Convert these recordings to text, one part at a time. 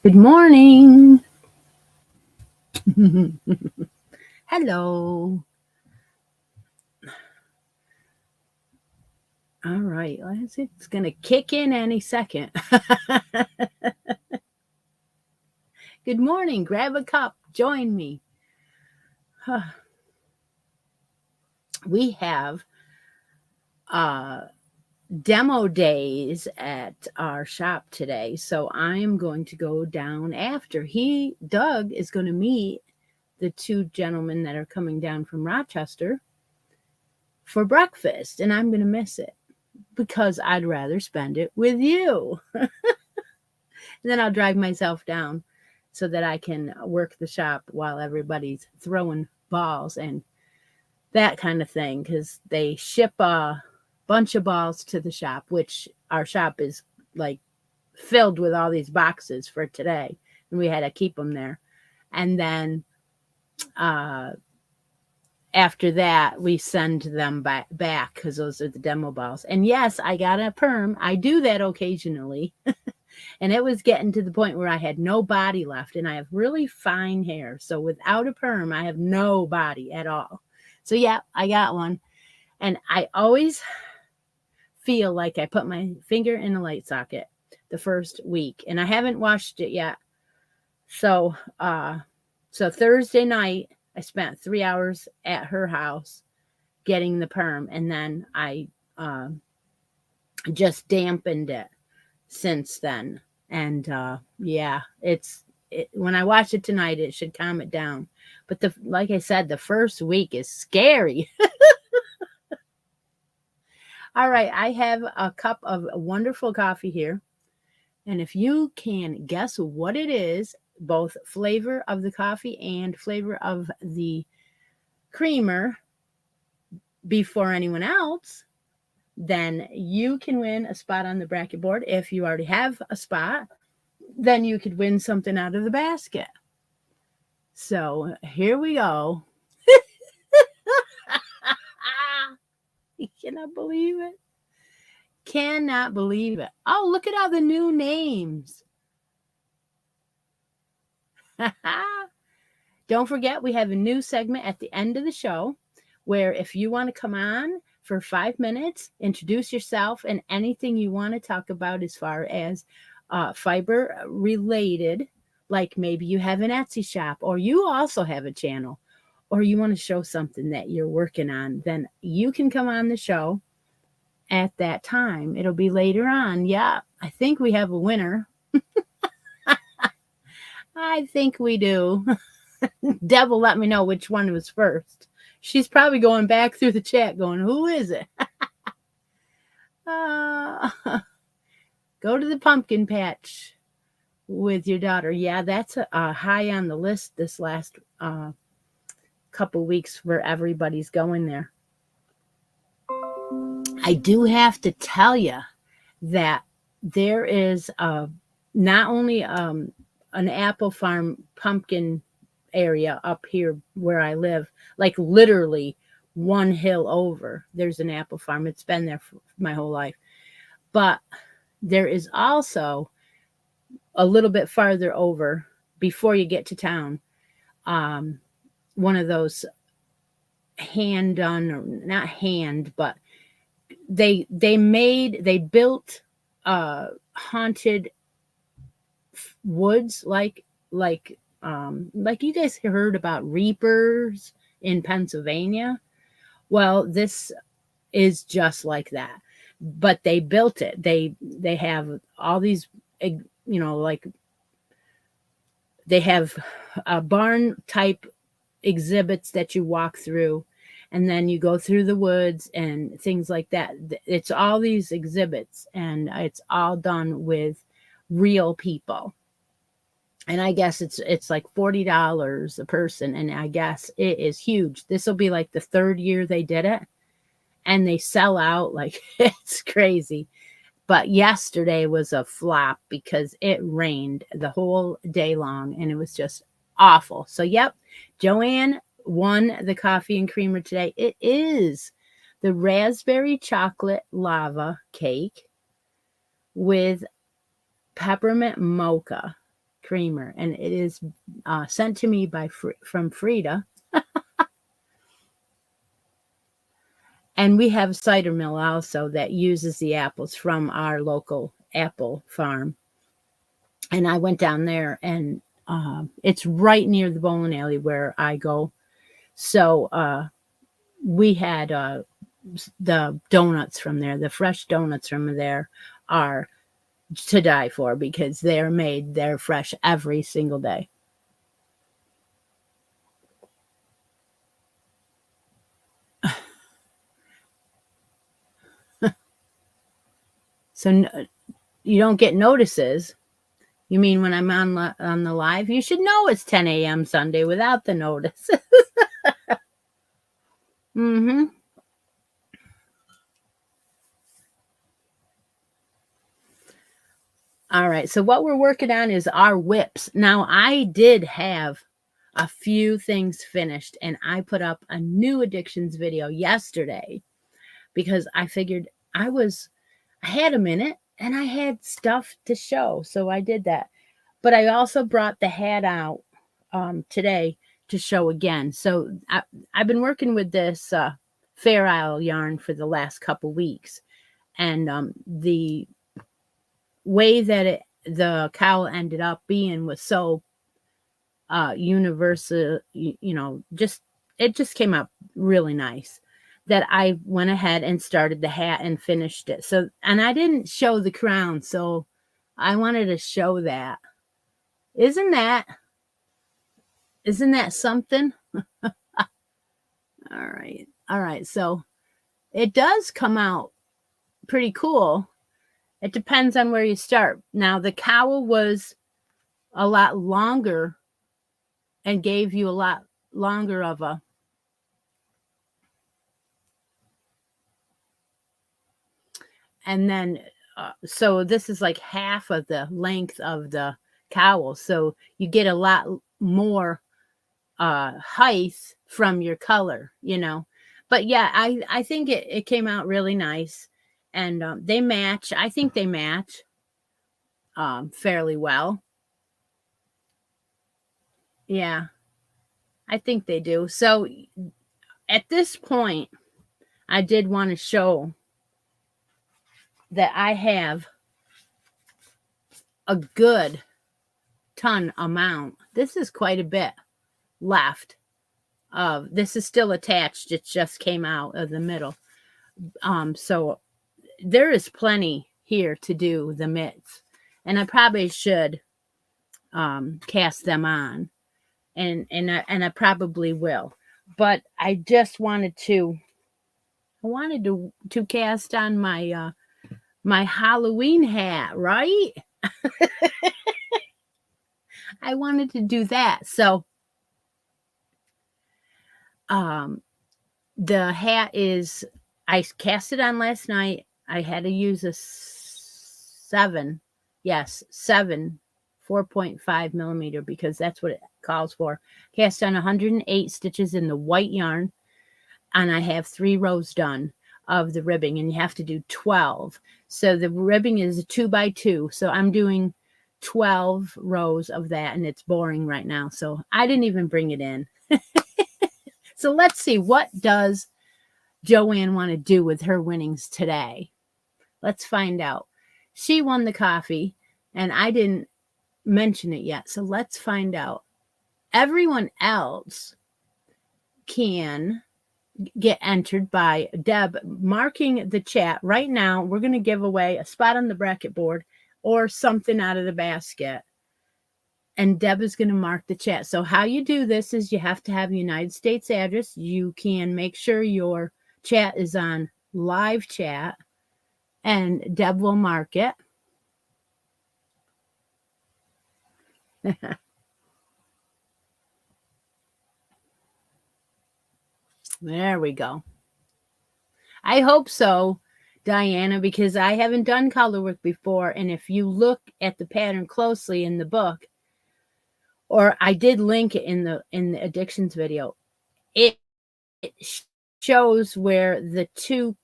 Good morning. Hello. All right. It's going to kick in any second. Good morning. Grab a cup. Join me. We have uh, demo days at our shop today. So I'm going to go down after. Doug, is going to meet the two gentlemen that are coming down from Rochester for breakfast, and I'm going to miss it because I'd rather spend it with you. Then I'll drive myself down so that I can work the shop while everybody's throwing balls and that kind of thing, because they ship a bunch of balls to the shop, which our shop is like filled with all these boxes for today, and we had to keep them there. And then uh, after that, we send them back because those are the demo balls. And yes, I got a perm. I do that occasionally. And it was getting to the point where I had no body left, and I have really fine hair. So without a perm, I have no body at all. So yeah, I got one. And I always feel like I put my finger in a light socket the first week, and I haven't washed it yet. So so Thursday night I spent 3 hours at her house getting the perm, and then I just dampened it since then. And yeah, when I watch it tonight, it should calm it down. But like I said, the first week is scary. All right, I have a cup of wonderful coffee here. And if you can guess what it is, both flavor of the coffee and flavor of the creamer before anyone else, then you can win a spot on the bracket board. If you already have a spot, then you could win something out of the basket. So here we go. You cannot believe it. Cannot believe it. Oh, look at all the new names. Don't forget, we have a new segment at the end of the show where if you want to come on for 5 minutes, introduce yourself and anything you want to talk about as far as fiber related, like maybe you have an Etsy shop or you also have a channel or you want to show something that you're working on, then you can come on the show at that time. It'll be later on. Yeah, I think we have a winner. I think we do. Deb will let me know which one was first. She's probably going back through the chat going, who is it? uh, go to the pumpkin patch with your daughter. Yeah, that's a high on the list this last couple weeks where everybody's going there. I do have to tell you that there is not only an apple farm pumpkin area up here where I live, like literally one hill over, there's an apple farm. It's been there for my whole life. But there is also a little bit farther over before you get to town, one of those hand done, or not hand, but they built haunted woods like you guys heard about reapers in Pennsylvania. Well, this is just like that, but they built it. They have all these, like they have a barn type exhibits that you walk through, and then you go through the woods and things like that. It's all these exhibits, and it's all done with real people. And I guess it's like $40 a person, and I guess it is huge. This will be like the third year they did it, and they sell out like it's crazy. But yesterday was a flop because it rained the whole day long, and it was just awful. So yep, Joanne won the coffee and creamer today. It is the raspberry chocolate lava cake with peppermint mocha. creamer, and it is sent to me from Frida. And we have a cider mill also that uses the apples from our local apple farm. And I went down there, and it's right near the bowling alley where I go. So we had the donuts from there. The fresh donuts from there are to die for because they're fresh every single day. So you don't get notices. You mean when I'm on the live? You should know it's 10 a.m. Sunday without the notice. Mm-hmm. All right. So what we're working on is our whips. Now, I did have a few things finished, and I put up a new addictions video yesterday because I figured I had a minute and I had stuff to show. So I did that. But I also brought the hat out today to show again. So I've been working with this Fair Isle yarn for the last couple weeks. And the way that the cowl ended up being was so universal, it just came out really nice that I went ahead and started the hat and finished it. So, and I didn't show the crown, so I wanted to show that. Isn't that something? All right. So it does come out pretty cool. It depends on where you start. Now, the cowl was a lot longer and gave you a lot longer of a and then so this is like half of the length of the cowl, so you get a lot more height from your color, but yeah, I think it came out really nice, and they match. I think they match fairly well. Yeah, I think they do. So at this point, I did want to show that I have a good ton amount. This is quite a bit left of this is still attached. It just came out of the middle. So there is plenty here to do the mitts, and I probably should cast them on, and I probably will. But I just wanted to cast on my my Halloween hat, right? I wanted to do that. So the hat is, I cast it on last night. I had to use a 7 4.5 millimeter because that's what it calls for. Cast on 108 stitches in the white yarn, and I have 3 rows done of the ribbing, and you have to do 12. So the ribbing is a 2x2. So I'm doing 12 rows of that, and it's boring right now. So I didn't even bring it in. So let's see, what does Joanne want to do with her winnings today? Let's find out. She won the coffee, and I didn't mention it yet. So let's find out. Everyone else can get entered by Deb marking the chat. Right now, we're going to give away a spot on the bracket board or something out of the basket. And Deb is going to mark the chat. So how you do this is you have to have a United States address. You can make sure your chat is on live chat, and Deb will mark it. There we go. I hope so, Diana, because I haven't done color work before. And if you look at the pattern closely in the book, or I did link it in the addictions video, it shows where the 2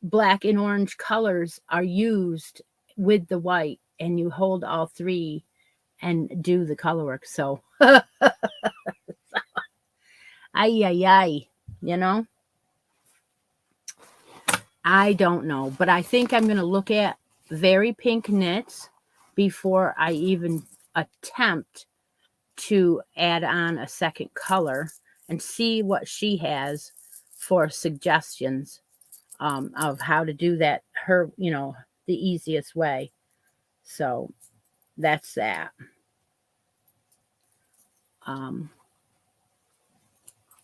black and orange colors are used with the white, and you hold all 3 and do the color work. So, ay, you know, I don't know, but I think I'm going to look at Very Pink Knits before I even attempt to add on a second color and see what she has for suggestions of how to do that, her, you know, the easiest way. So that's that. I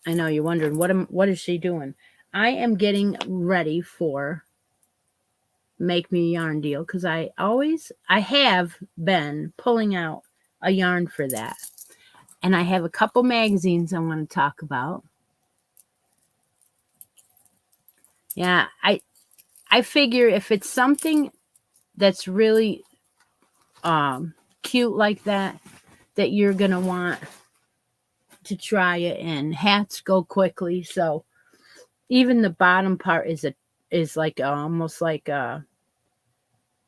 know you're wondering what is she doing? I am getting ready for Make Me a Yarn Deal because I have been pulling out a yarn for that. And I have a couple magazines I want to talk about. Yeah, I figure if it's something that's really cute like that you're going to want to try it, and hats go quickly. So even the bottom part is like almost like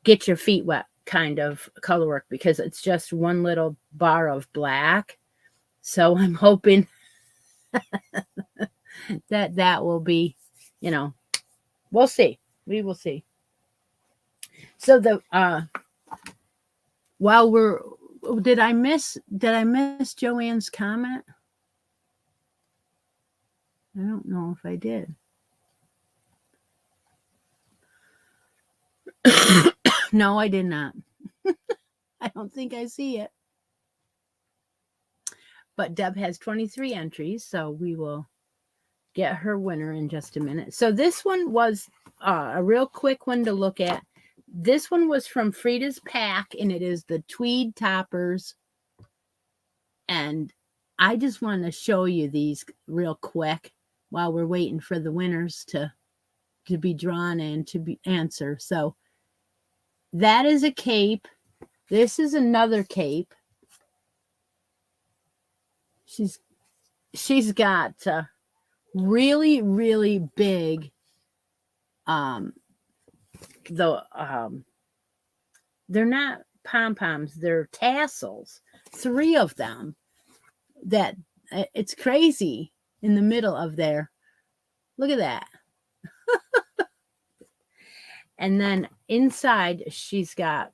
get your feet wet kind of color work because it's just one little bar of black. So I'm hoping that will be, you know, we'll see. We will see. So the while we're did I miss Joanne's comment? I don't know if I did. No, I did not. I don't think I see it. But Deb has 23 entries, so we will get her winner in just a minute. So this one was a real quick one to look at. This one was from Frida's Pack, and it is the tweed toppers. And I just want to show you these real quick while we're waiting for the winners to be drawn and to be answer. So that is a cape. This is another cape. She's got really, really big they're not pom-poms, they're tassels, 3 of them, that it's crazy in the middle of there. Look at that. And then inside she's got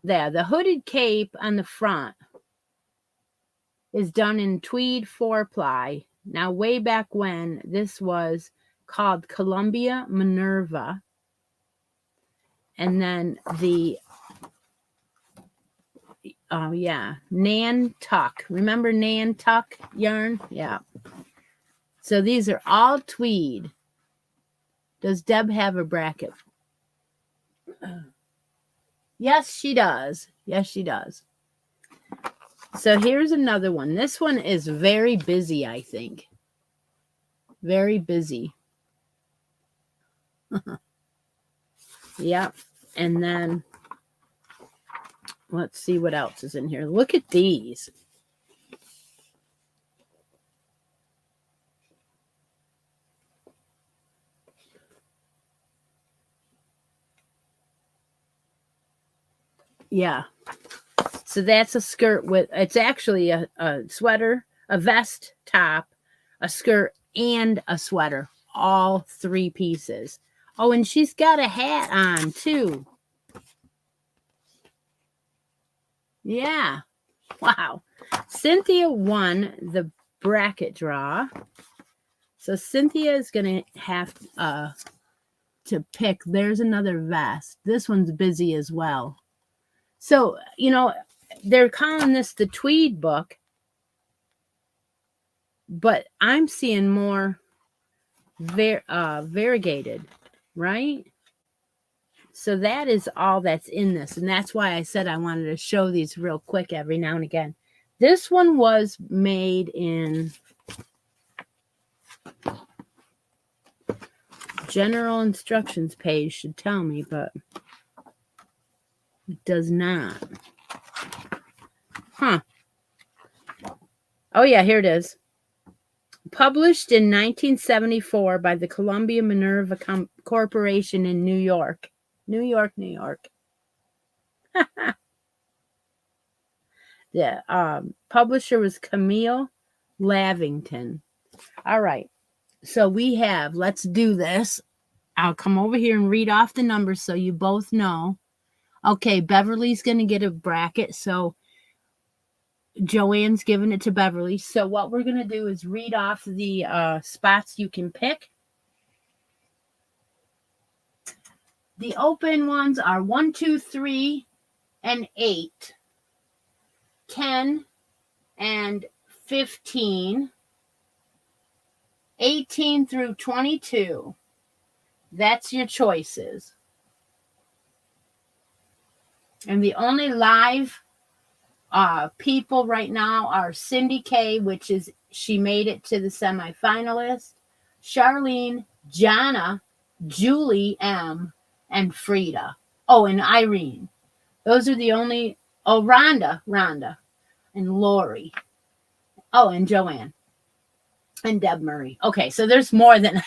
the hooded cape on the front is done in tweed 4-ply. Now, way back when, this was called Columbia Minerva. And then the, Nantuck. Remember Nantuck yarn? Yeah. So these are all tweed. Does Deb have a bracket? Yes, she does. Yes, she does. So here's another one. This one is very busy, I think. Very busy. Yep. And then let's see what else is in here. Look at these. Yeah. So that's a skirt with, it's actually a sweater, a vest top, a skirt, and a sweater. All 3 pieces. Oh, and she's got a hat on too. Yeah. Wow. Cynthia won the bracket draw. So Cynthia is going to have to pick. There's another vest. This one's busy as well. So, you know, they're calling this the tweed book, but I'm seeing more variegated, right? So that is all that's in this. And that's why I said I wanted to show these real quick every now and again. This one was made in general instructions page, should tell me, but it does not. Huh. Oh, yeah, here it is. Published in 1974 by the Columbia Minerva Corporation in New York. New York. The publisher was Camille Lavington. All right. So we have, let's do this. I'll come over here and read off the numbers so you both know. Okay, Beverly's going to get a bracket. So Joanne's giving it to Beverly. So what we're going to do is read off the spots you can pick. The open ones are 1, 2, 3, and 8, 10, and 15, 18 through 22. That's your choices. And the only live people right now are Cindy K, which is, she made it to the semifinalist, Charlene, Jana, Julie M, and Frida. Oh, and Irene. Those are the only, oh, Rhonda, and Lori. Oh, and Joanne. And Deb Murray. Okay, so there's more than,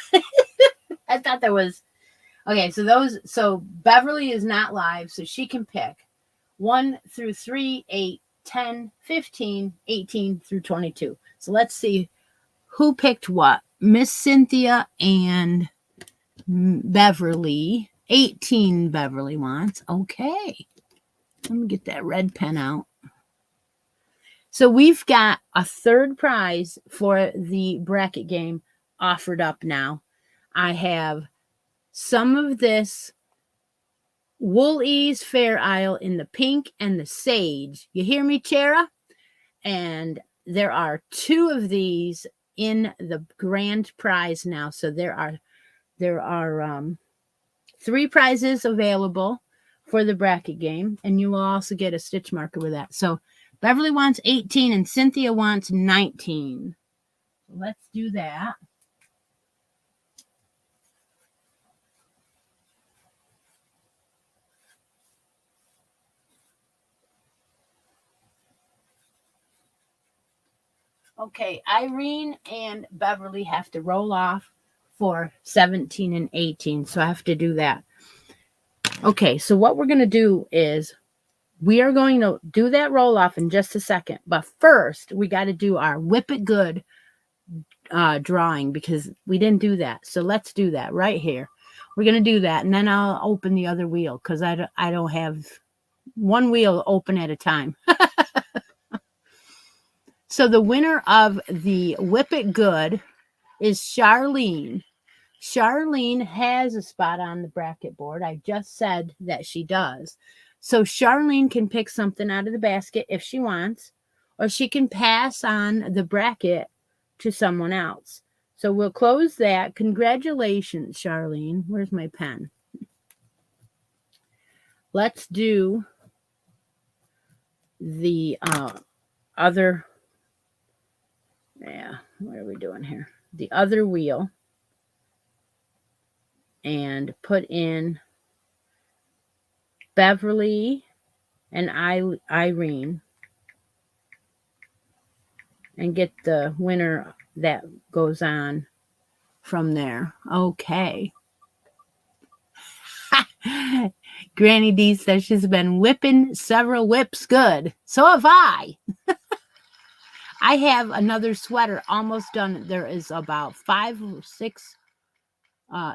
I thought there was. Okay, so Beverly is not live, so she can pick 1 through 3, 8, 10, 15, 18 through 22. So let's see who picked what. Miss Cynthia and Beverly. 18 Beverly wants. Okay. Let me get that red pen out. So we've got a third prize for the bracket game offered up now. I have some of this Wool-Ease Fair Isle in the pink and the sage. You hear me, Chera? And there are 2 of these in the grand prize now. So there are 3 prizes available for the bracket game, and you will also get a stitch marker with that. So Beverly wants 18 and Cynthia wants 19. Let's do that. Okay, Irene and Beverly have to roll off for 17 and 18, so I have to do that. Okay, so what we're going to do is we are going to do that roll off in just a second, but first we got to do our Whip It Good drawing because we didn't do that. So let's do that right here. We're going to do that, and then I'll open the other wheel because I don't have one wheel open at a time. So the winner of the Whip It Good is Charlene. Charlene has a spot on the bracket board. I just said that she does. So Charlene can pick something out of the basket if she wants, or she can pass on the bracket to someone else. So we'll close that. Congratulations, Charlene. Where's my pen? Let's do the other. Yeah, what are we doing here? The other wheel. And put in Beverly and Irene. And get the winner that goes on from there. Okay. Granny D says she's been whipping several whips good. So have I. I have another sweater almost done. There is about 5 or 6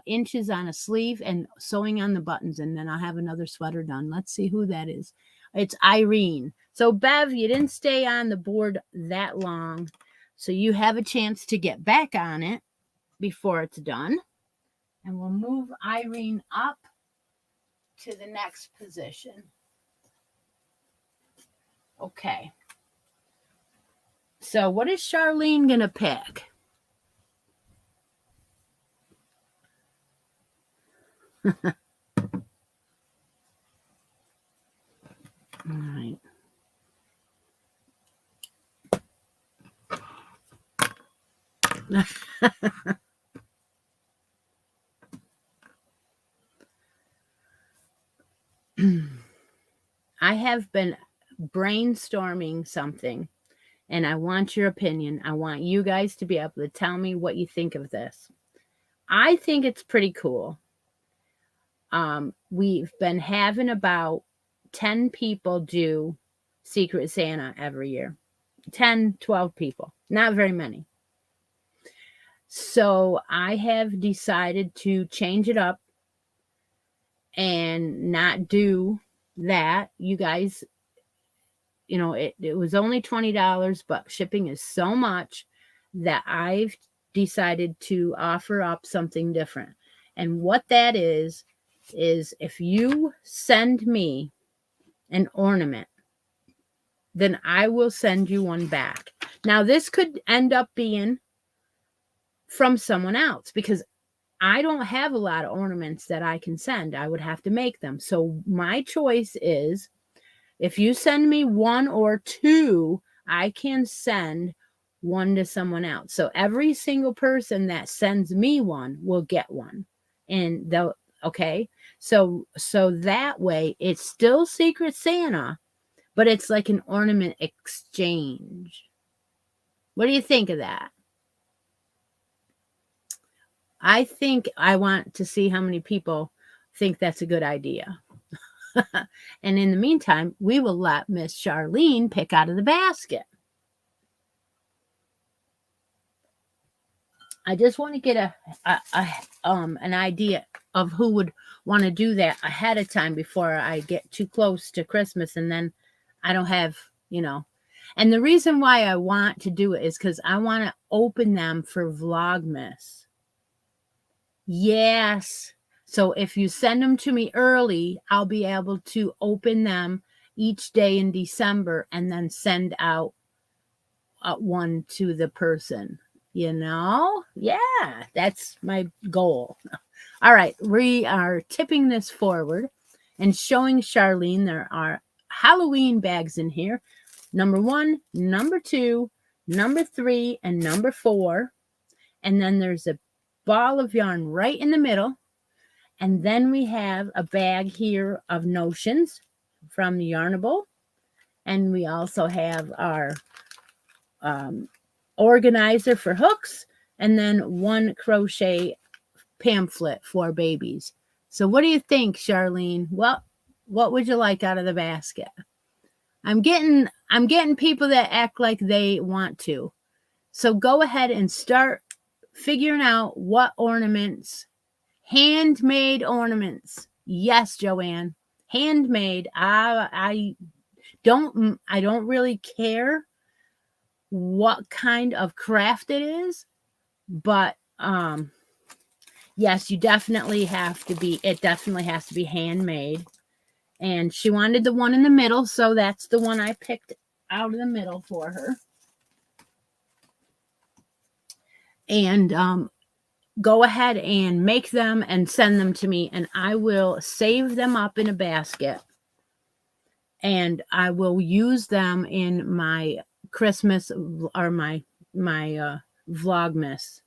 inches on a sleeve and sewing on the buttons, and then I'll have another sweater done. Let's see who that is. It's Irene. So Bev, you didn't stay on the board that long, so you have a chance to get back on it before it's done. And we'll move Irene up to the next position. Okay. So what is Charlene going to pick? All right. I have been brainstorming something, and I want your opinion. I want you guys to be able to tell me what you think of this. I think it's pretty cool. We've been having about 10 people do Secret Santa every year. 10, 12 people. Not very many. So I have decided to change it up and not do that. You guys, it was only $20, but shipping is so much that I've decided to offer up something different. And what that is if you send me an ornament, then I will send you one back. Now, this could end up being from someone else because I don't have a lot of ornaments that I can send. I would have to make them. So my choice is if you send me one or two, I can send one to someone else. So every single person that sends me one will get one. And they'll, okay. So that way it's still Secret Santa, but it's like an ornament exchange. What do you think of that? I think I want to see how many people think that's a good idea. And in the meantime, we will let Miss Charlene pick out of the basket. I just want to get an idea of who would want to do that ahead of time before I get too close to Christmas and then I don't have, And the reason why I want to do it is because I want to open them for Vlogmas. Yes. So if you send them to me early, I'll be able to open them each day in December and then send out one to the person. Yeah, that's my goal. All right, we are tipping this forward and showing Charlene there are Halloween bags in here. Number 1, number 2, number 3, and number 4. And then there's a ball of yarn right in the middle. And then we have a bag here of notions from Yarnable. And we also have our organizer for hooks, and then one crochet pamphlet for babies. So what do you think, Charlene? What would you like out of the basket? I'm getting people that act like they want to. So go ahead and start figuring out what ornaments, handmade ornaments. Yes, Joanne, handmade. I don't really care what kind of craft it is, but yes, it definitely has to be handmade. And she wanted the one in the middle, so that's the one I picked out of the middle for her. And go ahead and make them and send them to me, and I will save them up in a basket, and I will use them in my Christmas or my Vlogmas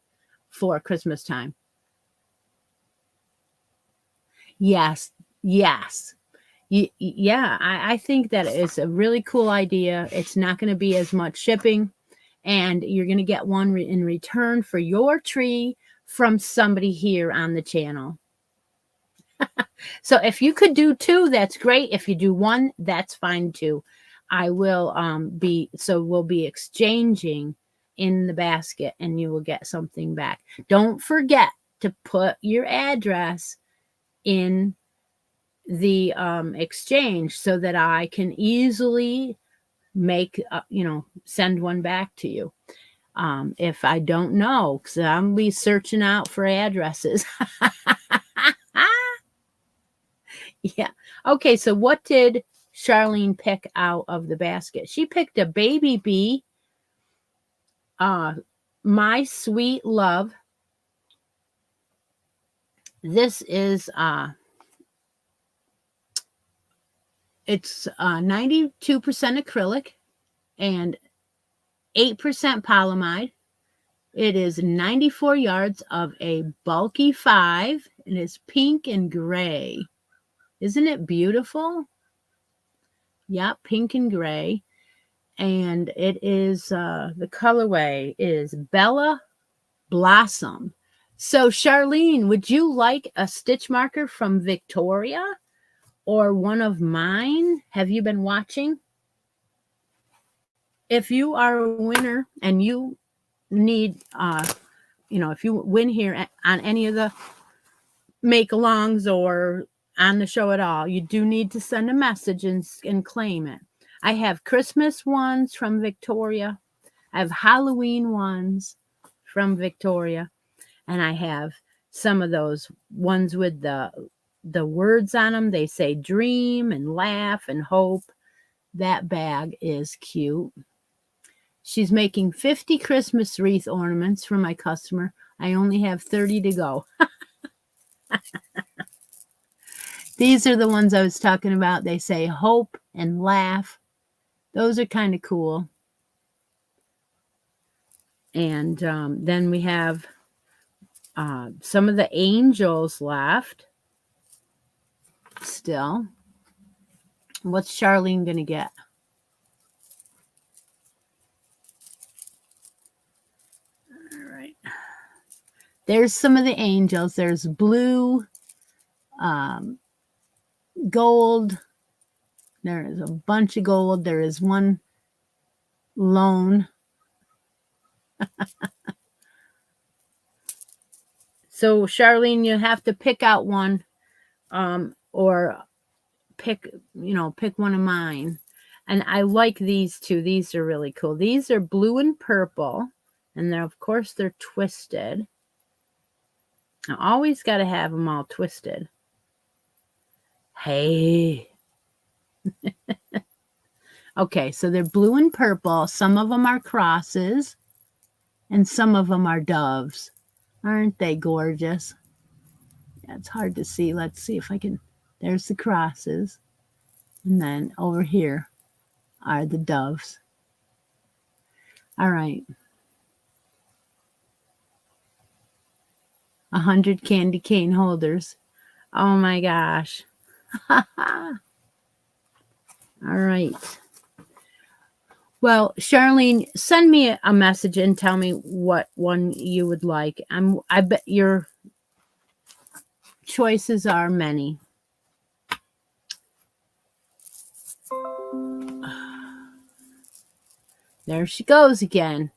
for Christmas time. Yes. Yeah, I think that is a really cool idea. It's not going to be as much shipping, and you're going to get one in return for your tree from somebody here on the channel. So if you could do 2, that's great. If you do 1, that's fine too. I will we'll be exchanging in the basket, and you will get something back. Don't forget to put your address in the exchange so that I can easily make send one back to you. If I don't know, because I'm be searching out for addresses. Yeah. Okay, so what did Charlene pick out of the basket? She picked a baby bee, My Sweet Love. This is it's 92% acrylic and 8% polyamide. It is 94 yards of a bulky 5, and it's pink and gray. Isn't it beautiful? Yeah, pink and gray. And it is, the colorway is Bella Blossom. So Charlene, would you like a stitch marker from Victoria or one of mine? Have you been watching? if you are a winner and you need, if you win here on any of the make-alongs or on the show at all, you do need to send a message and claim it. I have Christmas ones from Victoria. I have Halloween ones from Victoria. And I have some of those ones with the words on them. They say dream and laugh and hope. That bag is cute. She's making 50 Christmas wreath ornaments for my customer. I only have 30 to go. These are the ones I was talking about. They say hope and laugh. Those are kind of cool. And then we have some of the angels left still. What's Charlene going to get? All right. There's some of the angels. There's blue, gold. There is a bunch of gold. There is one lone. So Charlene, you have to pick out one, or pick one of mine. And I like these two. These are really cool. These are blue and purple, and they're, of course, they're twisted. I always got to have them all twisted. Hey. Okay, so they're blue and purple. Some of them are crosses, and some of them are doves. Aren't they gorgeous? Yeah, it's hard to see. Let's see if I can. There's the crosses. And then over here are the doves. All right. 100 candy cane holders. Oh my gosh. All right. Well, Charlene, send me a message and tell me what one you would like. I bet your choices are many. There she goes again.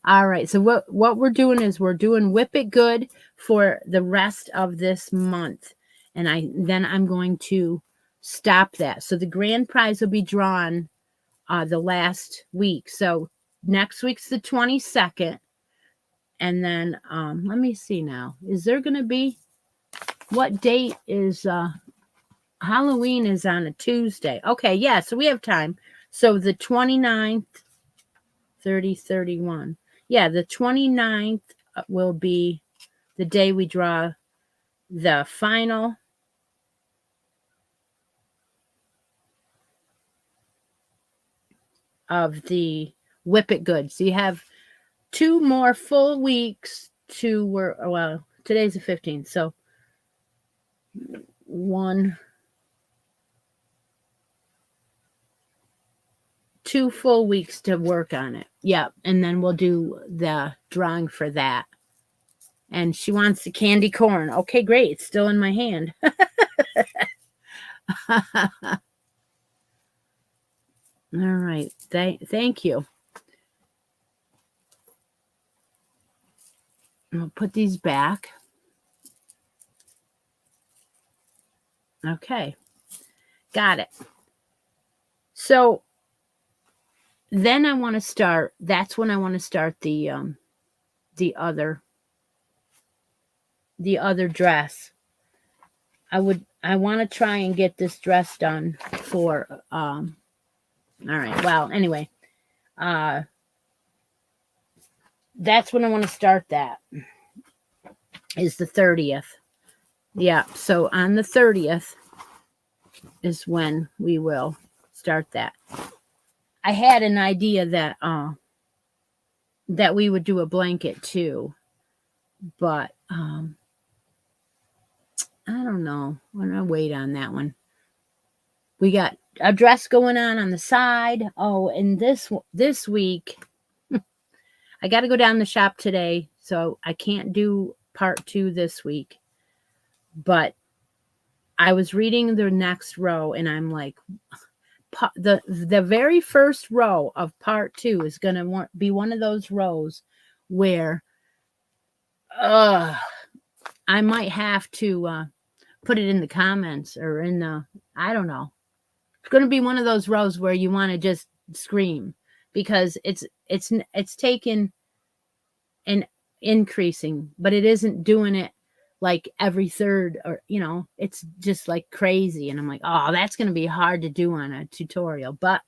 All right. So what we're doing is we're doing Whip It Good for the rest of this month. And then I'm going to stop that. So the grand prize will be drawn the last week. So next week's the 22nd. And then let me see now. Is there going to be, what date is Halloween is on a Tuesday. Okay, yeah, so we have time. So the 29th, 30, 31. Yeah, the 29th will be the day we draw the final of the Whip It Good. So you have 2 more full weeks to work. Well, today's the 15th. So 2 full weeks to work on it. Yep. And then we'll do the drawing for that. And she wants the candy corn. Okay, great. It's still in my hand. All right. Thank you. I'll put these back. Okay. Got it. So then I want to start. That's when I want to start the other dress. I want to try and get this dress done for all right. Well, anyway, that's when I want to start. That is the 30th. Yeah. So on the 30th is when we will start that. I had an idea that that we would do a blanket too, but I don't know. I'm gonna wait on that one. We got a dress going on the side. Oh, and this week, I got to go down the shop today, so I can't do part 2 this week. But I was reading the next row and I'm like, the very first row of part 2 is going to be one of those rows where I might have to put it in the comments or in the, I don't know. It's going to be one of those rows where you want to just scream because it's taken and increasing, but it isn't doing it like every third, or it's just like crazy. And I'm like, oh, that's going to be hard to do on a tutorial, but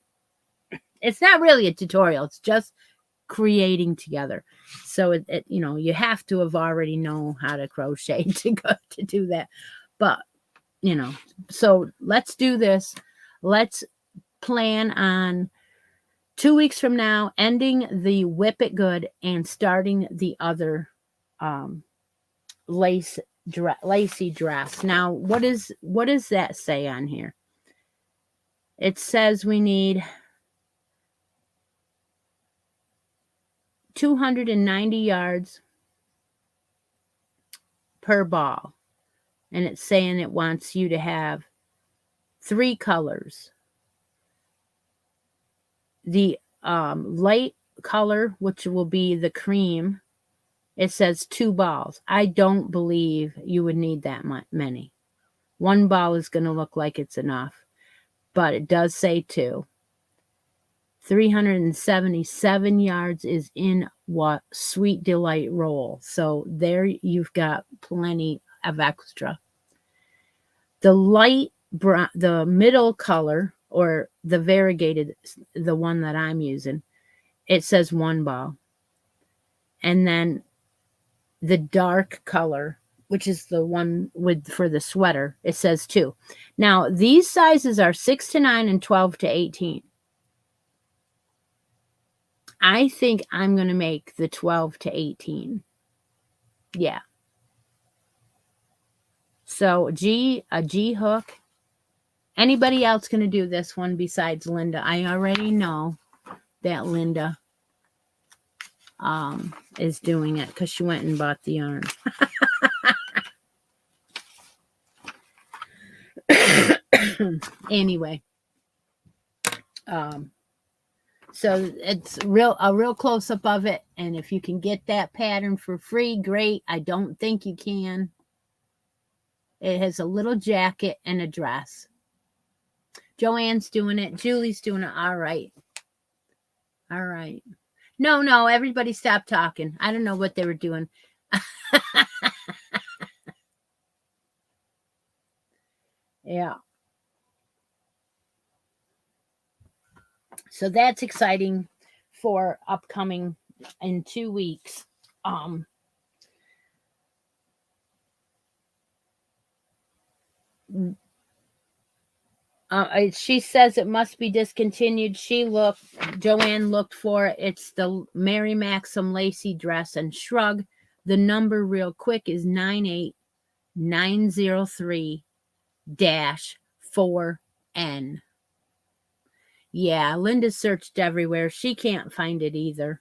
it's not really a tutorial. It's just creating together. So it you have to have already know how to crochet to do that. But so let's do this. Let's plan on 2 weeks from now ending the Whip It Good and starting the other lacy dress. Now, what does that say on here? It says we need 290 yards per ball, and it's saying it wants you to have 3 colors. The light color, which will be the cream, it says 2 balls. I don't believe you would need that many. 1 ball is going to look like it's enough, but it does say 2. 377 yards is in what Sweet Delight roll. So there you've got plenty of extra. The light brown, the middle color, or the variegated, the one that I'm using, it says 1 ball. And then the dark color, which is the one for the sweater, it says 2. Now, these sizes are 6 to 9 and 12 to 18. I think I'm going to make the 12 to 18. Yeah. So a G hook. Anybody else going to do this one besides Linda? I already know that Linda is doing it because she went and bought the yarn. Anyway, so it's a real close up of it, and if you can get that pattern for free, great. I don't think you can. It has a little jacket and a dress. Joanne's doing it. Julie's doing it. All right. No, everybody stop talking. I don't know what they were doing. Yeah. So that's exciting for upcoming in 2 weeks. She says it must be discontinued. Joanne looked for it. It's the Mary Maxim lacy dress, and shrug. The number real quick is 98903-4N. Yeah, Linda searched everywhere. She can't find it either.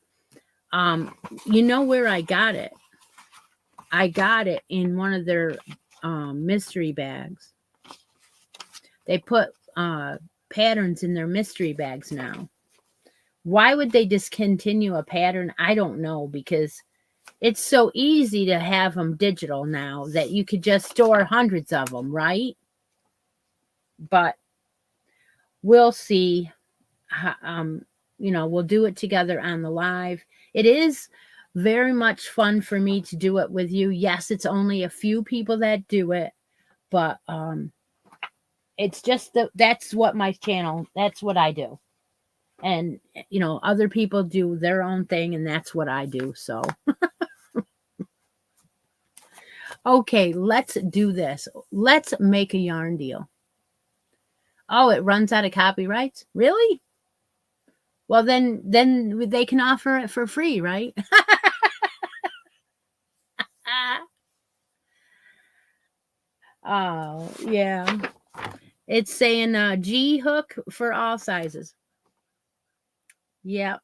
You know where I got it? I got it in one of their mystery bags. They put patterns in their mystery bags now. Why would they discontinue a pattern? I don't know, because it's so easy to have them digital now that you could just store hundreds of them, right? But we'll see. We'll do it together on the live. It is very much fun for me to do it with you. Yes, it's only a few people that do it, but it's just that's what my channel, that's what I do. And other people do their own thing, and that's what I do. So okay, let's do this. Let's make a yarn deal. Oh, it runs out of copyrights? Really? Well, then they can offer it for free, right? Oh, yeah. It's saying G hook for all sizes. Yep.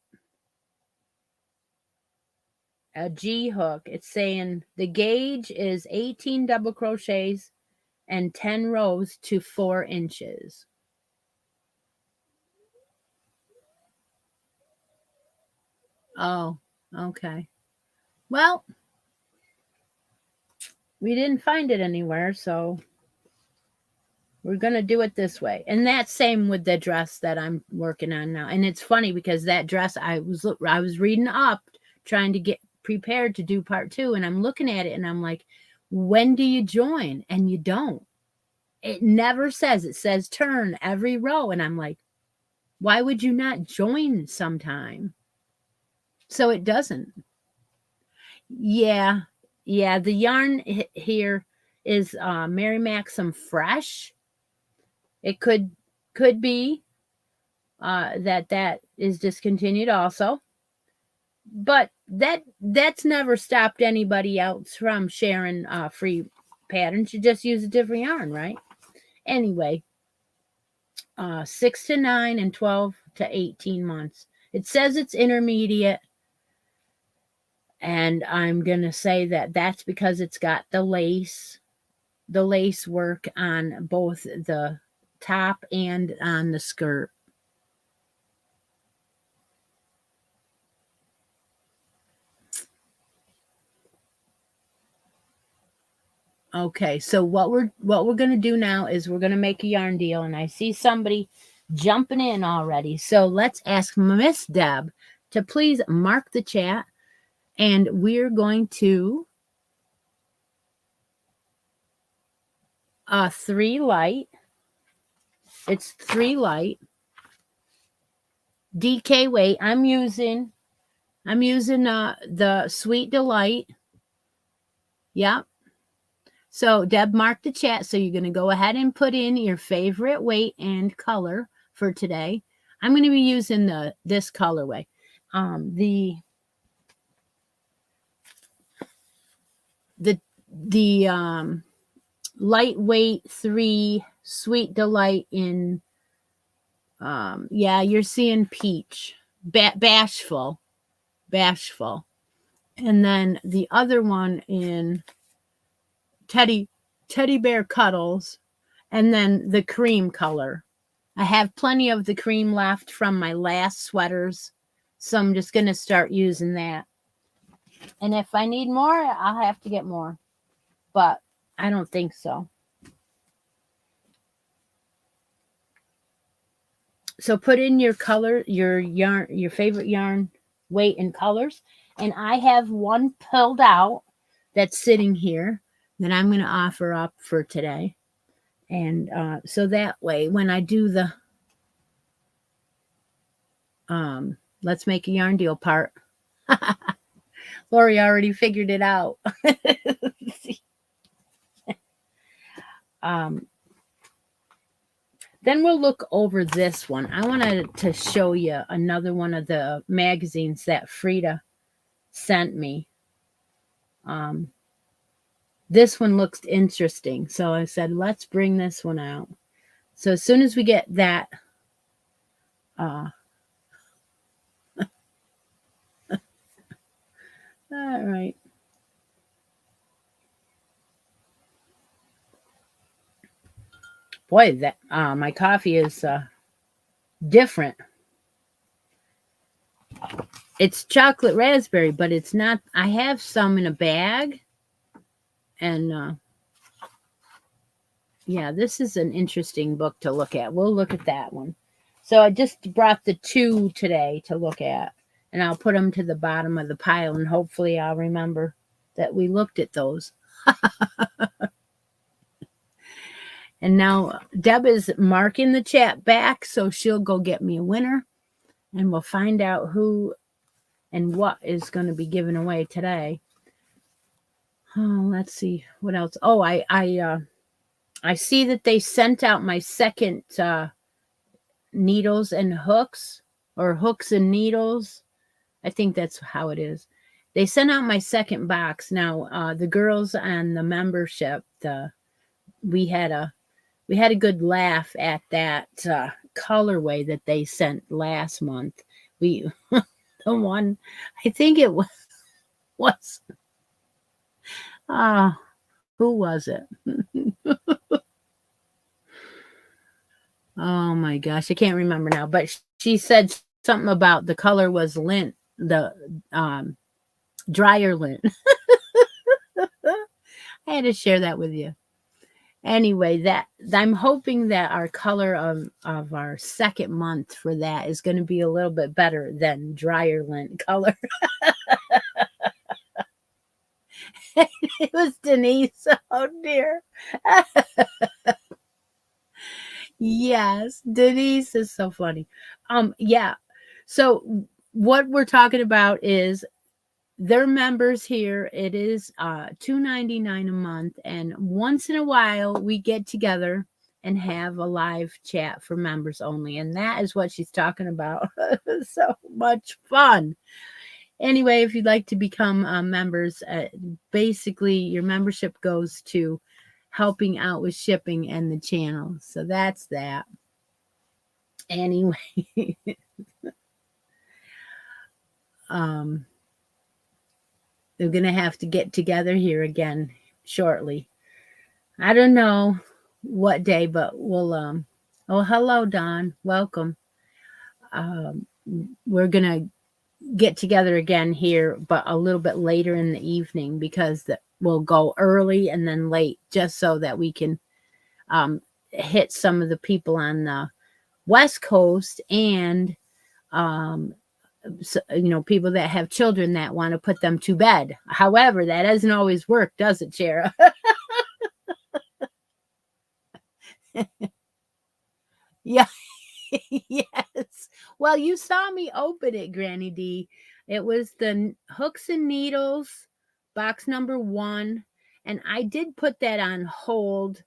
A G hook. It's saying the gauge is 18 double crochets and 10 rows to 4 inches. Oh, okay. Well, we didn't find it anywhere, so we're going to do it this way. And that's same with the dress that I'm working on now. And it's funny because that dress I was reading up trying to get prepared to do part 2, and I'm looking at it and I'm like, when do you join? And you don't. It never says. It says turn every row, and I'm like, why would you not join sometime? So it doesn't. Yeah. Yeah, the yarn here is Mary Maxim Fresh. It could be that is discontinued also, but that's never stopped anybody else from sharing free patterns. You just use a different yarn, right? Anyway, 6 to 9 and 12 to 18 months. It says it's intermediate, and I'm gonna say that's because it's got the lace work on both the top and on the skirt. Okay, so what we're going to do now is we're going to make a yarn deal, and I see somebody jumping in already. So let's ask Miss Deb to please mark the chat, and we're going to 3 light. It's 3 light. DK weight. I'm using the Sweet Delight. Yep. So Deb marked the chat. So you're going to go ahead and put in your favorite weight and color for today. I'm going to be using this colorway. The lightweight 3 Sweet Delight in you're seeing peach, bashful, and then the other one in teddy bear cuddles, and then the cream color. I have plenty of the cream left from my last sweaters, so I'm just going to start using that. And if I need more, I'll have to get more, but I don't think so. So put in your color, your yarn, your favorite yarn weight and colors. And I have one pulled out that's sitting here that I'm going to offer up for today. And so that way, when I do the let's make a yarn deal part, Lori already figured it out. Then we'll look over this one. I wanted to show you another one of the magazines that Frida sent me. This one looks interesting. So I said, let's bring this one out. So as soon as we get that, all right. Boy, that my coffee is different. It's chocolate raspberry, but it's not. I have some in a bag, and yeah, this is an interesting book to look at. We'll look at that one. So I just brought the 2 today to look at, and I'll put them to the bottom of the pile, and hopefully I'll remember that we looked at those. And now Deb is marking the chat back, so she'll go get me a winner, and we'll find out who and what is going to be given away today. Oh, let's see what else. Oh, I see that they sent out my second needles and hooks, or hooks and needles. I think that's how it is. They sent out my second box. Now, the girls on the membership, we had a good laugh at that colorway that they sent last month. The one, I think it was who was it? Oh my gosh, I can't remember now, but she said something about the color was lint, the um, dryer lint. I had to share that with you. Anyway, that I'm hoping that our color of our second month for that is going to be a little bit better than dryer lint color. It was Denise. Oh dear. Yes, Denise is so funny. Yeah. So what we're talking about is they're members here. It is $2.99 a month, and once in a while we get together and have a live chat for members only, and that is what she's talking about. So much fun. Anyway, if you'd like to become members, basically your membership goes to helping out with shipping and the channel. So that's that. Anyway, um, they're gonna have to get together here again shortly. I don't know what day, but we'll oh, hello Don, welcome. Um we're gonna get together again here, but a little bit later in the evening because we'll go early and then late just so that we can hit some of the people on the West Coast and so, people that have children that want to put them to bed. However, that doesn't always work, does it, Shara? Yeah. Yes. Well, you saw me open it, Granny D. It was the hooks and needles, box number 1, and I did put that on hold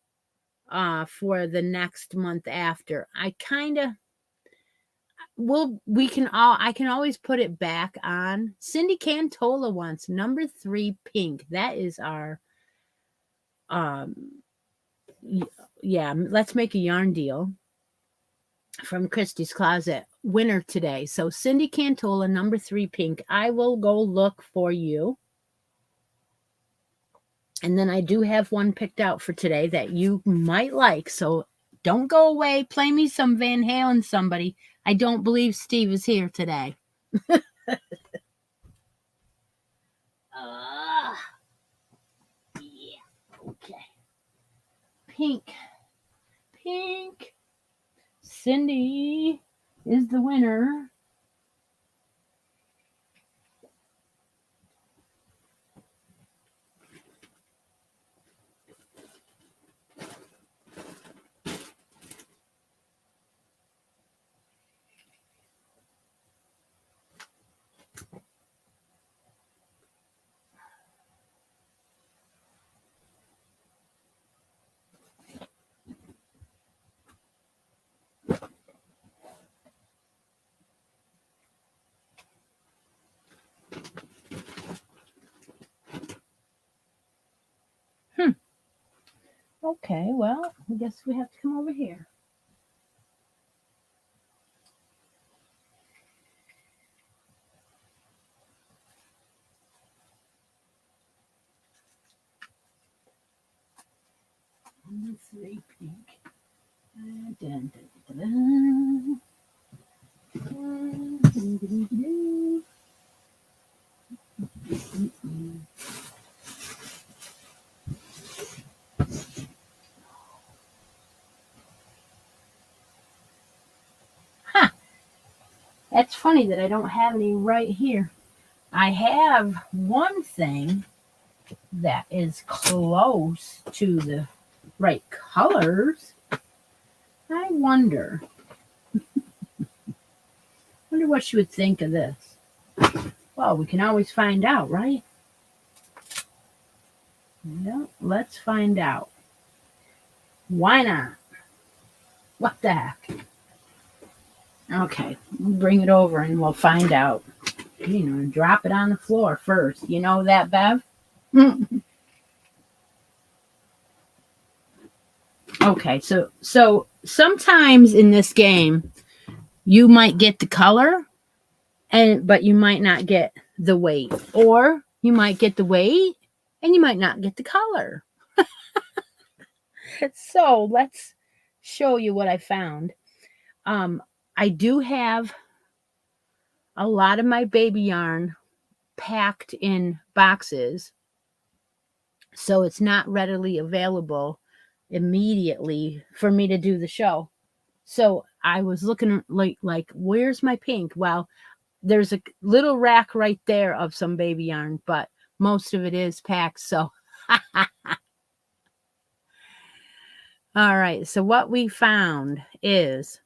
for the next month after. I kind of I can always put it back on. Cindy Cantola wants number 3 pink. That is our yeah, let's make a yarn deal from Christi's Closet winner today. So Cindy Cantola, number 3 pink. I will go look for you. And then I do have one picked out for today that you might like. So don't go away. Play me some Van Halen, somebody. I don't believe Steve is here today. Yeah. Okay. Pink. Pink. Cindy is the winner. Okay, well, I guess we have to come over here. Number 3 pink. Dun, dun, dun, dun. Huh. That's funny that I don't have any right here. I have one thing that is close to the right colors. I wonder what she would think of this. Well, we can always find out, right? Yeah, let's find out. Why not? What the heck? Okay, bring it over and we'll find out. Drop it on the floor first. You know that, Bev? Okay, so sometimes in this game, you might get the color, but you might not get the weight, or you might get the weight and you might not get the color. So let's show you what I found. I do have a lot of my baby yarn packed in boxes, so it's not readily available immediately for me to do the show. So I was looking like where's my pink? Well, there's a little rack right there of some baby yarn, but most of it is packed. So, all right. So what we found is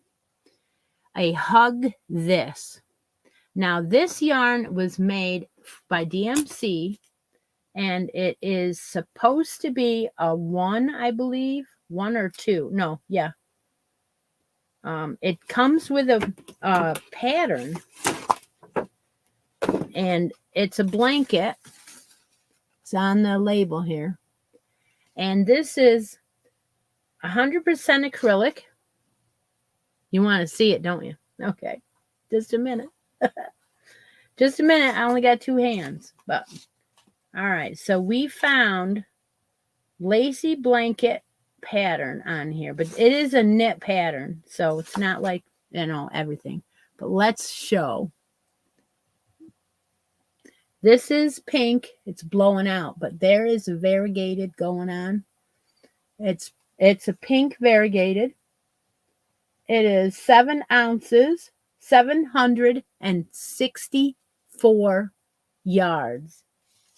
a Hug This. Now, this yarn was made by DMC, and it is supposed to be a 1, I believe, 1 or 2. No, yeah. It comes with a pattern, and it's a blanket. It's on the label here. And this is 100% acrylic. You want to see it, don't you? Okay. Just a minute. Just a minute. I only got 2 hands. But all right. So we found lacy blanket pattern on here. But it is a knit pattern. So it's not like, everything. But let's show. This is pink. It's blowing out. But there is a variegated going on. It's a pink variegated. It is 7 ounces, 764 yards.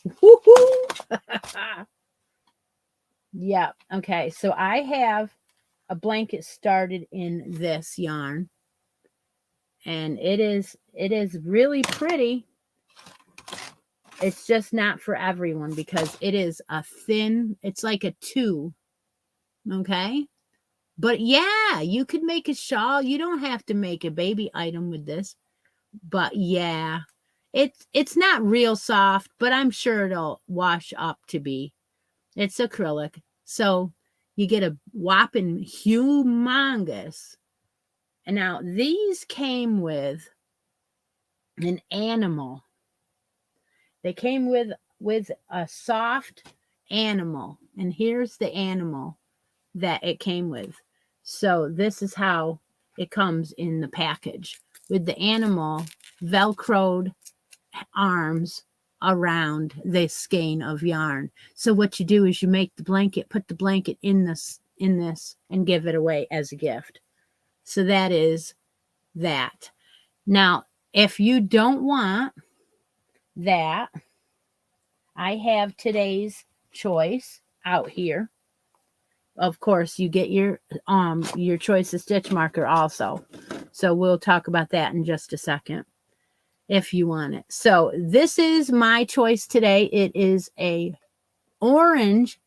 Woohoo! Yeah. Okay. So I have a blanket started in this yarn, and it is really pretty. It's just not for everyone because it is a thin. It's like a 2. Okay. But yeah, you could make a shawl. You don't have to make a baby item with this. But yeah, it's not real soft, but I'm sure it'll wash up to be. It's acrylic. So you get a whopping humongous. And now these came with an animal. They came with a soft animal. And here's the animal that it came with. So this is how it comes in the package, with the animal velcroed arms around this skein of yarn. So what you do is you make the blanket, put the blanket in this and give it away as a gift. So that is that. Now, if you don't want that, I have today's choice out here. Of course, you get your choice of stitch marker also. So we'll talk about that in just a second if you want it. So this is my choice today. It is a orange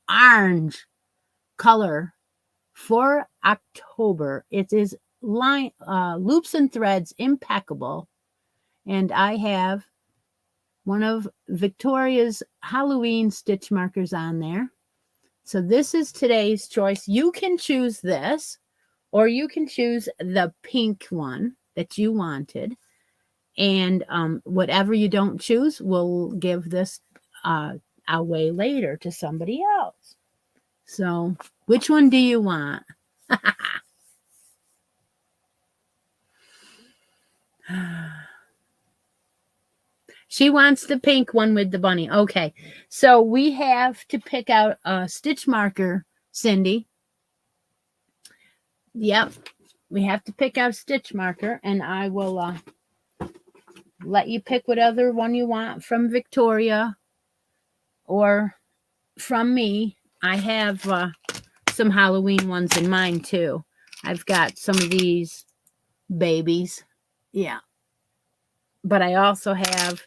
color for October. It is loops and threads impeccable. And I have one of Victoria's Halloween stitch markers on there. So this is today's choice. You can choose this, or you can choose the pink one that you wanted. And whatever you don't choose, we'll give this away later to somebody else. So which one do you want? She wants the pink one with the bunny. Okay. So we have to pick out a stitch marker, Cindy. Yep. We have to pick out a stitch marker, and I will let you pick what other one you want from Victoria or from me. I have some Halloween ones in mine too. I've got some of these babies. Yeah. But I also have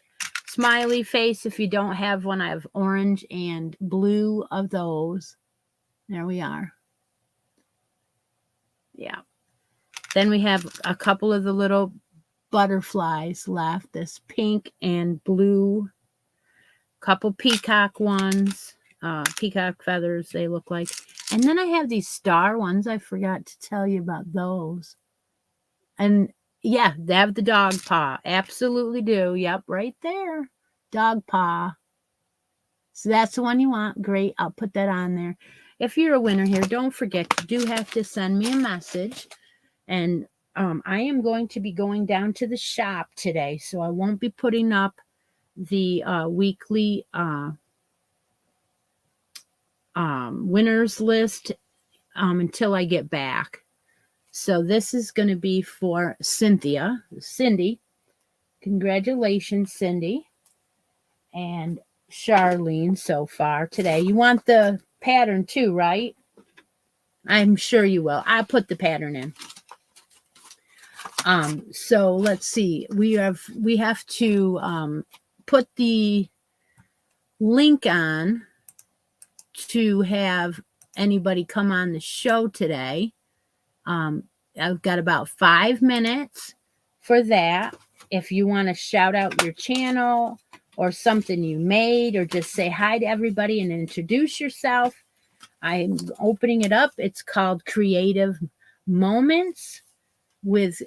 smiley face. If you don't have one, I have orange and blue of those. There we are. Yeah. Then we have a couple of the little butterflies left. This pink and blue. Couple peacock ones. Peacock feathers, they look like. And then I have these star ones. I forgot to tell you about those. And yeah, they have the dog paw. Absolutely do. Yep, right there. Dog paw. So that's the one you want. Great. I'll put that on there. If you're a winner here, don't forget, you do have to send me a message and I am going to be going down to the shop today, so I won't be putting up the weekly winners list until I get back. So this is going to be for Cindy. Congratulations, Cindy and Charlene so far today. You want the pattern too, right? I'm sure you will. I'll put the pattern in. So let's see. We have to put the link on to have anybody come on the show today. I've got about 5 minutes for that. If you want to shout out your channel or something you made, or just say hi to everybody and introduce yourself, I'm opening it up. It's called Creative Moments with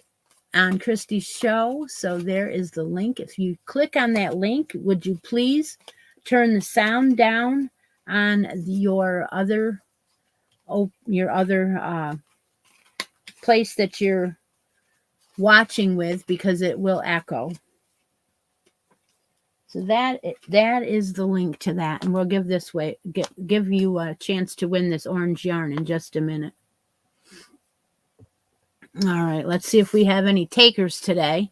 on Christi's show. So there is the link. If you click on that link, would you please turn the sound down on your other place that you're watching with, because it will echo. So that is the link to that, and we'll give you a chance to win this orange yarn in just a minute. All right, let's see if we have any takers today.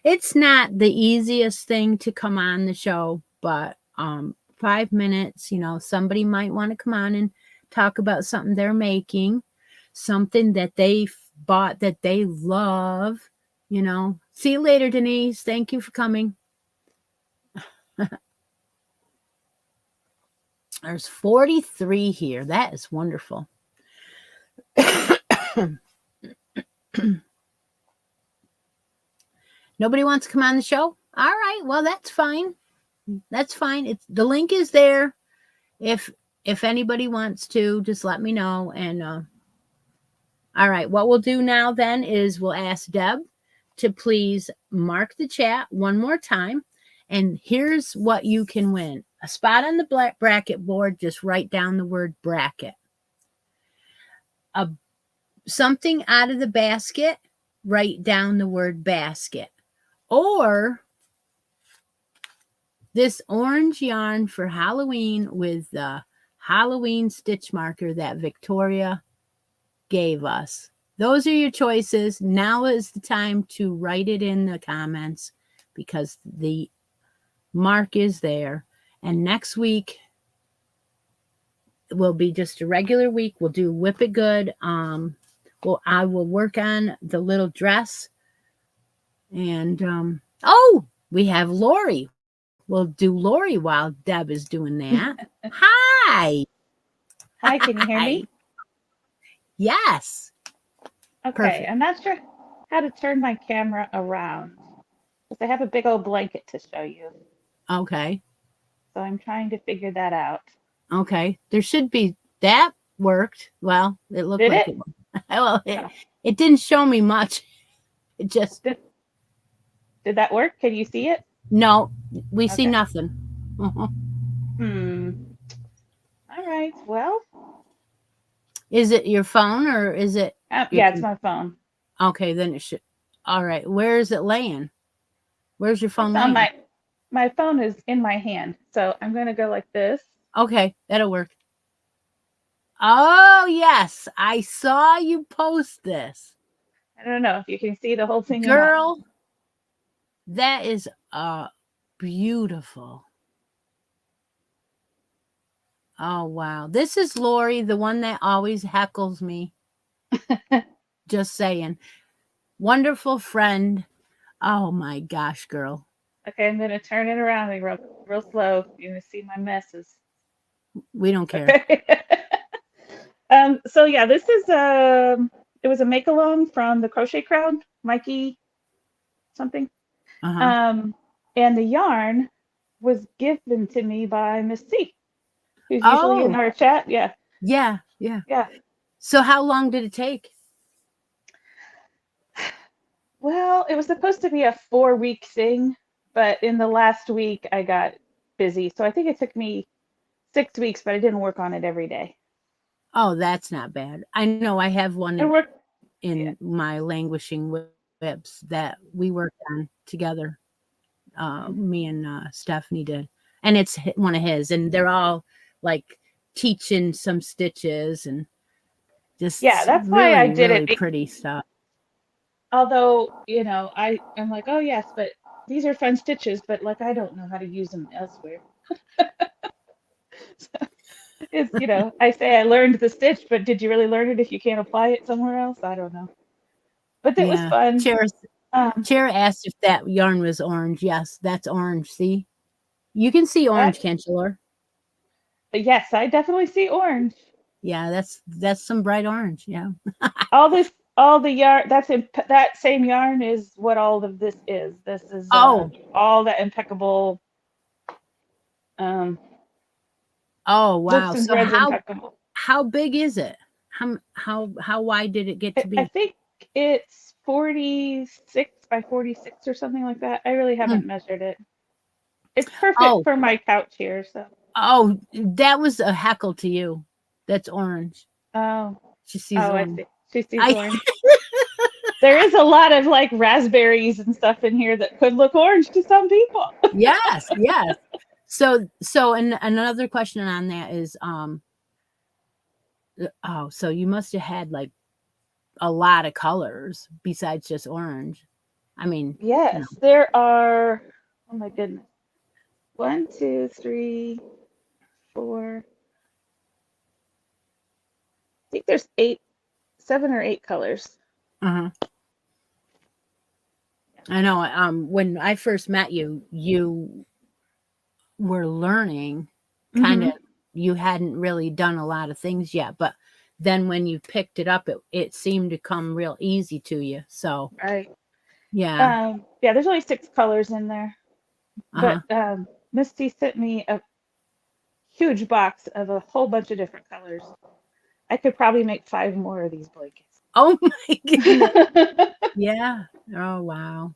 It's not the easiest thing to come on the show, but 5 minutes, somebody might want to come on and talk about something they're making, something that they bought that they love, See you later, Denise. Thank you for coming. There's 43 here. That is wonderful. Nobody wants to come on the show? All right. Well, that's fine. That's fine. The link is there. If anybody wants to, just let me know. And all right. What we'll do now then is we'll ask Deb to please mark the chat one more time. And here's what you can win. A spot on the bracket board, just write down the word bracket. Something out of the basket, write down the word basket. Or this orange yarn for Halloween with the Halloween stitch marker that Victoria gave us. Those are your choices. Now is the time to write it in the comments, because the mark is there. And next week will be just a regular week. We'll do Whip It Good. I will work on the little dress. And we have Lori. We'll do Lori while Deb is doing that. Hi. Hi, can you hear me? Yes. Okay, Perfect. I'm not sure how to turn my camera around, because I have a big old blanket to show you. Okay. So I'm trying to figure that out. Okay. There should be, that worked. Well, it looked Did like it? Well, it didn't show me much. It just. Did that work? Can you see it? No, we see nothing. All right. Well. Is it your phone or is it? Yeah, it's my phone. Okay, then it should. All right. Where is it laying? Where's your phone laying? My phone is in my hand. So I'm going to go like this. Okay, that'll work. Oh, yes. I saw you post this. I don't know if you can see the whole thing. Girl, that is beautiful. Oh, wow. This is Lori, the one that always heckles me. Just saying. Wonderful friend. Oh, my gosh, girl. Okay, I'm going to turn it around real slow. You're going to see my messes. We don't care. So yeah, this is it was a make along from the Crochet Crowd, Mikey something. And the yarn was given to me by Miss C, who's usually in our chat. Yeah. So how long did it take? Well, it was supposed to be a 4-week thing, but in the last week I got busy. So I think it took me 6 weeks, but I didn't work on it every day. Oh, that's not bad. I know I have one And we're, yeah, in my languishing whips that we worked on together. Me and Stephanie did, and it's one of his, and they're all like teaching some stitches and yeah, just that's why I really, did it. really pretty stuff. Although, I am like, oh yes, but these are fun stitches, but like I don't know how to use them elsewhere. It's, I say I learned the stitch, but did you really learn it if you can't apply it somewhere else? I don't know. But it was Yeah. fun. Um, Chair asked if that yarn was orange. Yes, that's orange. See, you can see that orange, can't you, Laura? yes, I definitely see orange. Yeah, that's some bright orange. Yeah. All the yarn, that same yarn is what all of this is. This is Oh, all that impeccable, um, oh loops wow. and So threads impeccable. how big is it? How wide did it get to I be? think it's 46 by 46 or something like that. I really Hmm. haven't measured it. It's perfect Oh, for my couch here. So, oh, that was a heckle to you. That's orange. oh, She sees oh, I orange. see. She sees I orange. There is a lot of like raspberries and stuff in here that could look orange to some people. yes, yes. So another question on that is oh, so you must have had like a lot of colors besides just orange. I mean, you know. Yes, there are, oh my goodness, one, two, three, four. I think there's 7 or 8 colors. Uh-huh. I know when I first met you, you were learning kind of Hmm. you hadn't really done a lot of things yet, but then when you picked it up it seemed to come real easy to you. So, Right. yeah. Yeah, there's only 6 colors in there, but Uh-huh. Misty sent me a huge box of a whole bunch of different colors. I could probably make 5 more of these blankets. Oh my goodness. Yeah. Oh wow.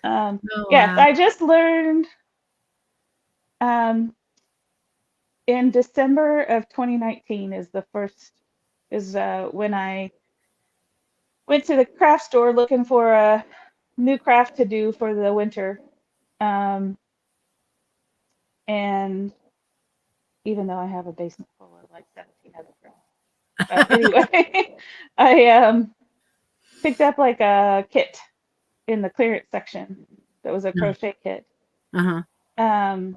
Oh Yes, wow. I just learned um, in December of 2019 is when I went to the craft store looking for a new craft to do for the winter. Um, and even though I have a basement full of like 17 other crafts. But anyway, I picked up like a kit in the clearance section that was a crochet kit. Uh-huh. Um,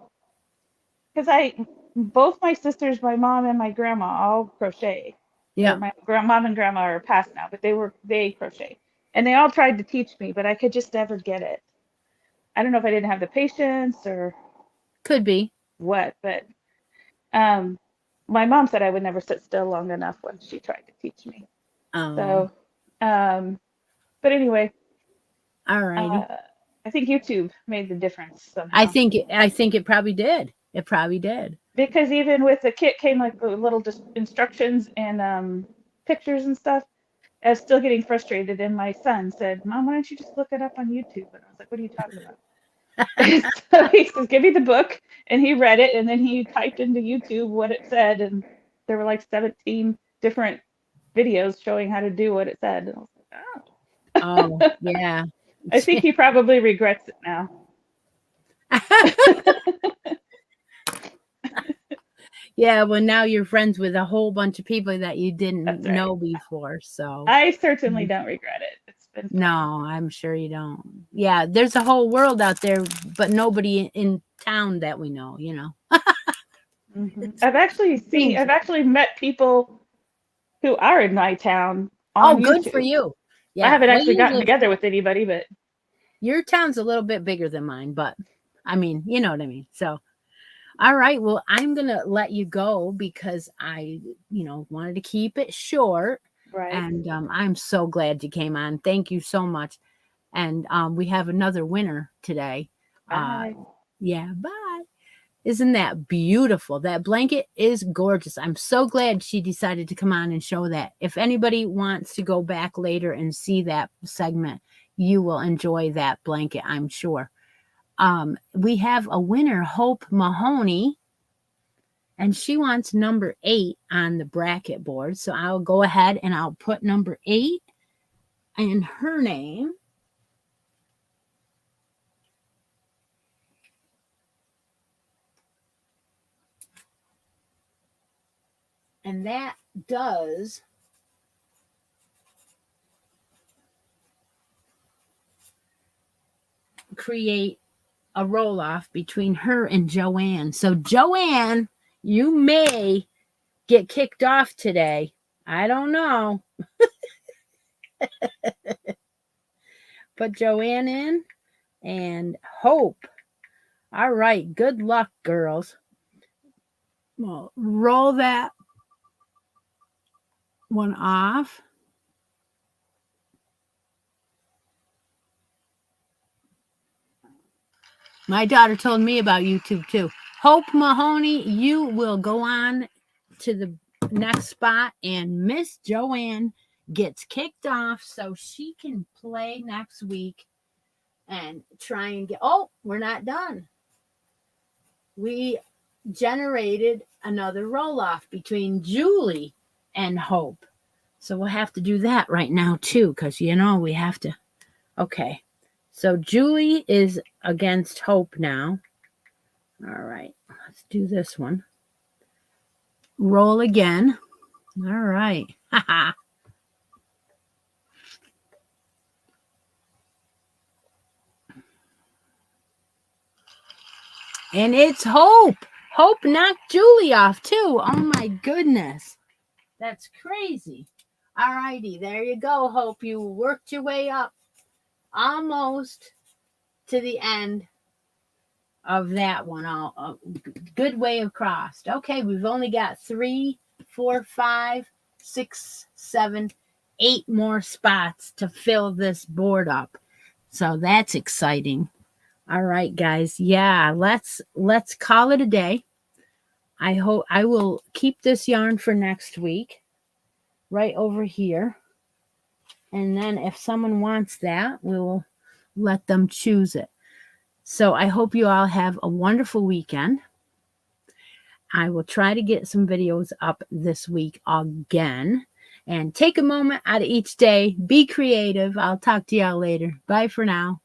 because both my sisters, my mom and my grandma all crochet. Or Yeah. my mom and grandma are passed now, but they crochet. And they all tried to teach me, but I could just never get it. I don't know if I didn't have the patience or Could be. what, but um, my mom said I would never sit still long enough when she tried to teach me. Oh, So, um, but anyway, all righty. uh, I think YouTube made the difference I somehow. think I think it probably did. It probably did. Because even with the kit came like the little instructions and pictures and stuff. I was still getting frustrated, and my son said, "Mom, why don't you just look it up on YouTube?" And I was like, "What are you talking about?" And so he says, "Give me the book," and he read it, and then he typed into YouTube what it said, and there were like 17 different videos showing how to do what it said. And I was Oh, like, "Oh." yeah. I think he probably regrets it now. Yeah, well, now you're friends with a whole bunch of people that you didn't That's right. know before, so I certainly mhm. don't regret it. It's been fun. No, I'm sure you don't. Yeah, there's a whole world out there, but nobody in town that we know, you know. Hmm. It's seems I've actually met people who are in my town oh, on good for YouTube. you. I Yeah. haven't Well, actually gotten together with anybody, but your town's a little bit bigger than mine, but I mean, you know what I mean. So, all right, well, I'm going to let you go because I, wanted to keep it short. right. And I'm so glad you came on. Thank you so much. And we have another winner today. Uh, Bye. yeah, bye. Isn't that beautiful? That blanket is gorgeous. I'm so glad she decided to come on and show that. If anybody wants to go back later and see that segment, you will enjoy that blanket, I'm sure. We have a winner, Hope Mahoney. And she wants number 8 on the bracket board. So I'll go ahead and I'll put number 8 and her name. And that does create a roll-off between her and Joanne. So Joanne, you may get kicked off today. I don't know. Put Joanne in and Hope. All right. Good luck, girls. Well, roll that one off. My daughter told me about YouTube too. Hope Mahoney, you will go on to the next spot, and Miss Joanne gets kicked off so she can play next week and try and get. Oh, we're not done. We generated another roll off between Julie and Hope. So we'll have to do that right now too, because we have to. Okay. So Julie is against Hope now. All right. Let's do this one. Roll again. All right. And it's Hope. Hope knocked Julie off too. Oh my goodness. That's crazy. All righty. There you go, Hope. You worked your way up almost to the end of that one. Good way across. Okay, we've only got 3, 4, 5, 6, 7, 8 more spots to fill this board up. So that's exciting. All right, guys. Yeah, let's call it a day. I hope I will keep this yarn for next week right over here. And then if someone wants that, we will let them choose it. So I hope you all have a wonderful weekend. I will try to get some videos up this week again. And take a moment out of each day. Be creative. I'll talk to y'all later. Bye for now.